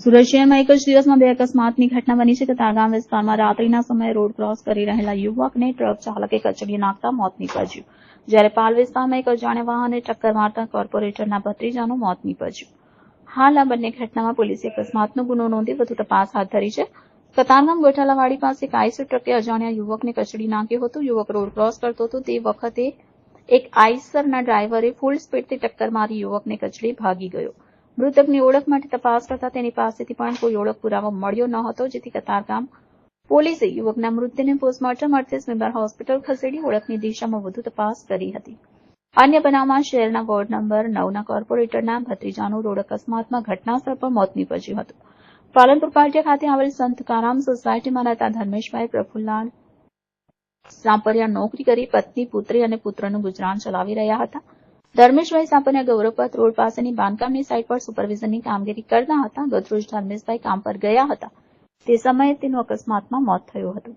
સુરત શહેરમાં એક જ દિવસમાં 2 અકસ્માતની ઘટના બની છે. કતારગામ વિસ્તારમાં રાત્રિના સમયે રોડ ક્રોસ કરી રહેલા યુવકને ટ્રક ચાલકે કચડી નાખતા મોત નીપજ્યું, જ્યારે પાલ વિસ્તારમાં એક અજાણ્યા વાહને ટક્કર મારતા કોર્પોરેટરના ભત્રીજાનું મોત નીપજ્યું. હાલ આ બંને ઘટનામાં પોલીસે અકસ્માતનો ગુનો નોંધી વધુ તપાસ હાથ ધરી છે. કતારગામ ગોઠાલાવાડી પાસે એક આઈસર ટ્રકે અજાણ્યા યુવકને કચડી નાખ્યો હતો. યુવક રોડ ક્રોસ કરતો હતો તે વખતે એક આઈસરના ડ્રાઈવરે ફૂલ સ્પીડથી ટક્કર મારી યુવકને કચડી ભાગી ગયો. મૃતકની ઓળખ માટે તપાસ કરતા તેની પાસેથી પણ કોઈ ઓળખ પુરાવો મળ્યો ન હતો, જેથી કતારગામ પોલીસે યુવકના મૃતદેહને પોસ્ટમોર્ટમ અર્થે સ્મીમેર હોસ્પિટલ ખસેડી ઓળખની દિશામાં વધુ તપાસ કરી હતી. અન્ય બનાવમાં શહેરના વોર્ડ નંબર 9ના કોર્પોરેટરના ભત્રીજાનું રોડ અકસ્માતમાં ઘટનાસ્થળ પર મોત નીપજ્યું હતું. પાલનપુર પાટિયા ખાતે આવેલ સંત કારામ સોસાયટીમાં રહેતા ધર્મેશભાઈ પ્રફુલ્લાલ સાપરિયા નોકરી કરી પત્ની, પુત્રી અને પુત્રનું ગુજરાન ચલાવી રહ્યા હતા. ધર્મેશભાઈ સાપરિયા ગૌરવપથ રોડ પાસેની બાંધકામની સાઇટ પર સુપરવિઝનની કામગીરી કરતા હતા. ગતરોજ ધર્મેશભાઈ કામ પર ગયા હતા તે સમયે તેનું અકસ્માતમાં મોત થયું હતું.